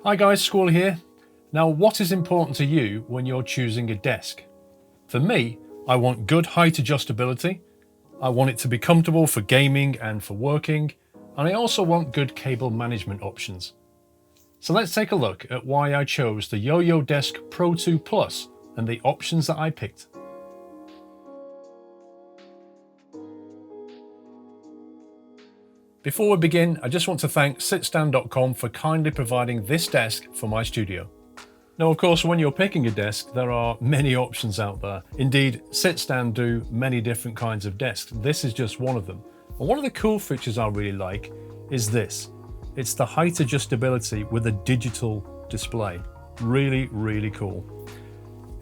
Hi guys, Squall here. Now, what is important to you when you're choosing a desk? For me, I want good height adjustability. I want it to be comfortable for gaming and for working. And I also want good cable management options. So let's take a look at why I chose the Yoyodesk Pro 2 Plus and the options that I picked. Before we begin, I just want to thank sitstand.com for kindly providing this desk for my studio. Now, of course, when you're picking a desk, there are many options out there. Indeed, SitStand do many different kinds of desks. This is just one of them. And one of the cool features I really like is this. It's the height adjustability with a digital display. Really, really cool.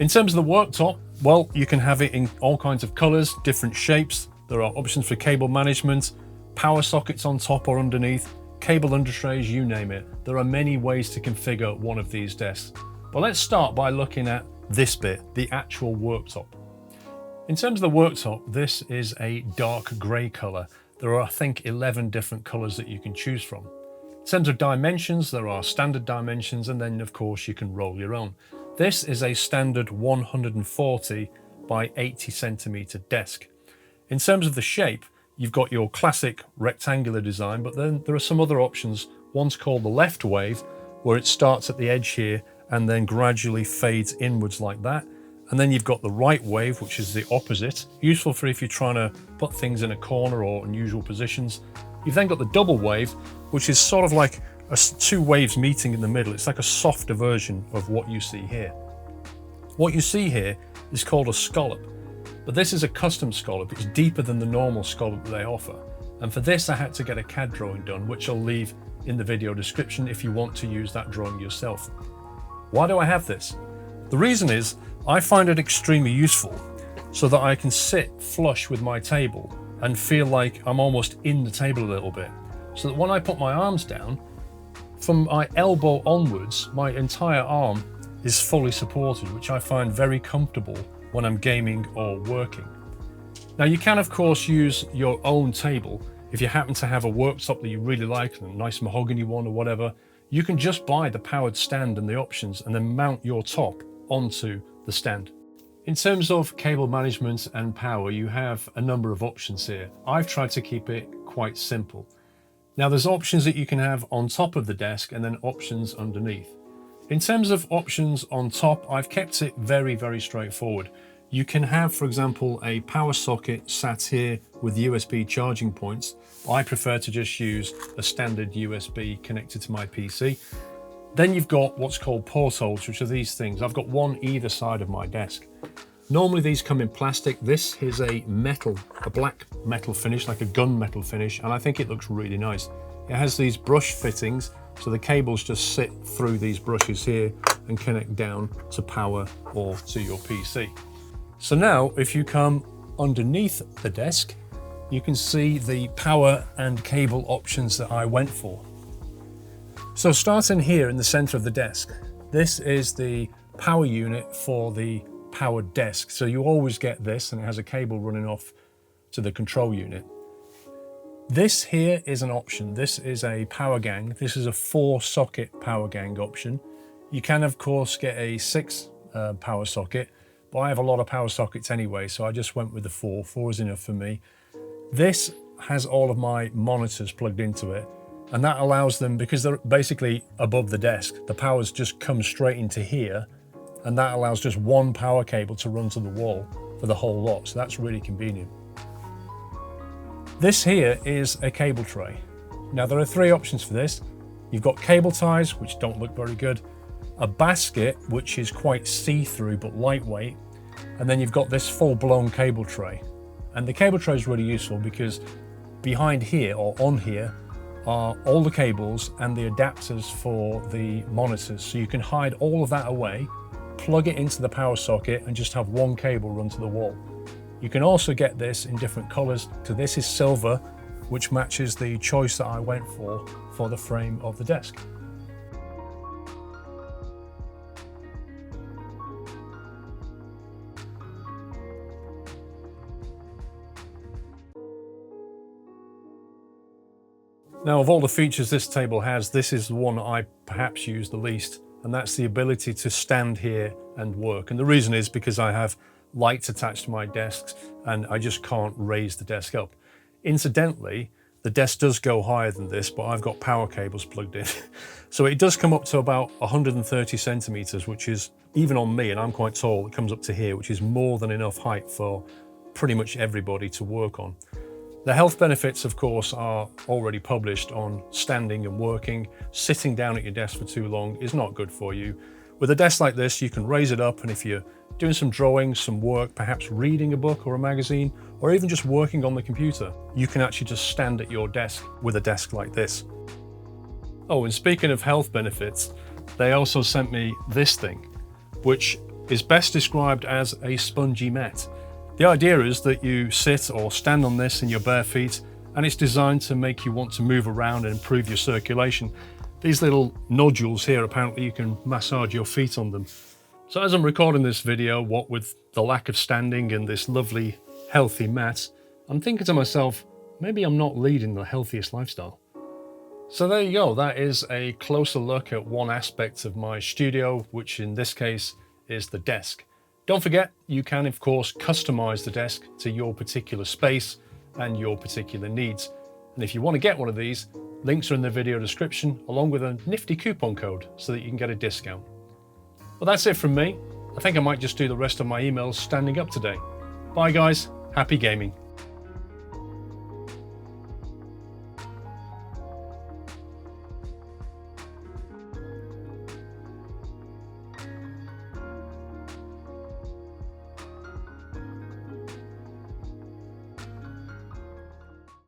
In terms of the worktop, well, you can have it in all kinds of colors, different shapes. There are options for cable management, power sockets on top or underneath, cable undertrays, you name it. There are many ways to configure one of these desks. But let's start by looking at this bit, the actual worktop. In terms of the worktop, this is a dark grey colour. There are, I think, 11 different colours that you can choose from. In terms of dimensions, there are standard dimensions, and then of course you can roll your own. This is a standard 140 by 80 centimetre desk. In terms of the shape, you've got your classic rectangular design, but then there are some other options. One's called the left wave, where it starts at the edge here and then gradually fades inwards like that. And then you've got the right wave, which is the opposite, useful for if you're trying to put things in a corner or unusual positions. You've then got the double wave, which is sort of like two waves meeting in the middle. It's like a softer version of what you see here. What you see here is called a scallop. But this is a custom scallop. It's deeper than the normal scallop that they offer. And for this, I had to get a CAD drawing done, which I'll leave in the video description if you want to use that drawing yourself. Why do I have this? The reason is I find it extremely useful so that I can sit flush with my table and feel like I'm almost in the table a little bit. So that when I put my arms down, from my elbow onwards, my entire arm is fully supported, which I find very comfortable when I'm gaming or working. Now, you can of course use your own table. If you happen to have a worktop that you really like, a nice mahogany one or whatever, you can just buy the powered stand and the options and then mount your top onto the stand. In terms of cable management and power, you have a number of options here. I've tried to keep it quite simple. Now, there's options that you can have on top of the desk and then options underneath. In terms of options on top, I've kept it very, very straightforward. You can have, for example, a power socket sat here with USB charging points. I prefer to just use a standard USB connected to my PC. Then you've got what's called portholes, which are these things. I've got one either side of my desk. Normally these come in plastic. This is a black metal finish, like a gunmetal finish, and I think it looks really nice. It has these brush fittings, so the cables just sit through these brushes here and connect down to power or to your PC. So now, if you come underneath the desk, you can see the power and cable options that I went for. So starting here in the center of the desk, this is the power unit for the powered desk. So you always get this, and it has a cable running off to the control unit. This here is an option. This is a power gang. This is a 4-socket power gang option. You can of course get a 6 power socket, but I have a lot of power sockets anyway, so I just went with the 4. 4 is enough for me. This has all of my monitors plugged into it, and that allows them, because they're basically above the desk, the powers just come straight into here, and that allows just one power cable to run to the wall for the whole lot, so that's really convenient. This here is a cable tray. Now, there are 3 options for this. You've got cable ties, which don't look very good, a basket, which is quite see-through but lightweight, and then you've got this full-blown cable tray. And the cable tray is really useful because behind here, or on here, are all the cables and the adapters for the monitors. So you can hide all of that away, plug it into the power socket, and just have one cable run to the wall. You can also get this in different colors. So this is silver, which matches the choice that I went for the frame of the desk. Now, of all the features this table has, this is the one I perhaps use the least, and that's the ability to stand here and work. And the reason is because I have lights attached to my desks and I just can't raise the desk up. Incidentally, the desk does go higher than this, but I've got power cables plugged in. So it does come up to about 130 centimeters, which is, even on me, and I'm quite tall, it comes up to here, which is more than enough height for pretty much everybody to work on. The health benefits, of course, are already published on standing and working. Sitting down at your desk for too long is not good for you. With a desk like this, you can raise it up, and if you're doing some drawing, some work, perhaps reading a book or a magazine, or even just working on the computer, you can actually just stand at your desk with a desk like this. Oh, and speaking of health benefits, they also sent me this thing, which is best described as a spongy mat. The idea is that you sit or stand on this in your bare feet, and it's designed to make you want to move around and improve your circulation. These little nodules here, apparently you can massage your feet on them. So as I'm recording this video, what with the lack of standing and this lovely healthy mat, I'm thinking to myself, maybe I'm not leading the healthiest lifestyle. So there you go, that is a closer look at one aspect of my studio, which in this case is the desk. Don't forget, you can of course customize the desk to your particular space and your particular needs. And if you want to get one of these, links are in the video description along with a nifty coupon code so that you can get a discount. Well, that's it from me. I think I might just do the rest of my emails standing up today. Bye guys, happy gaming.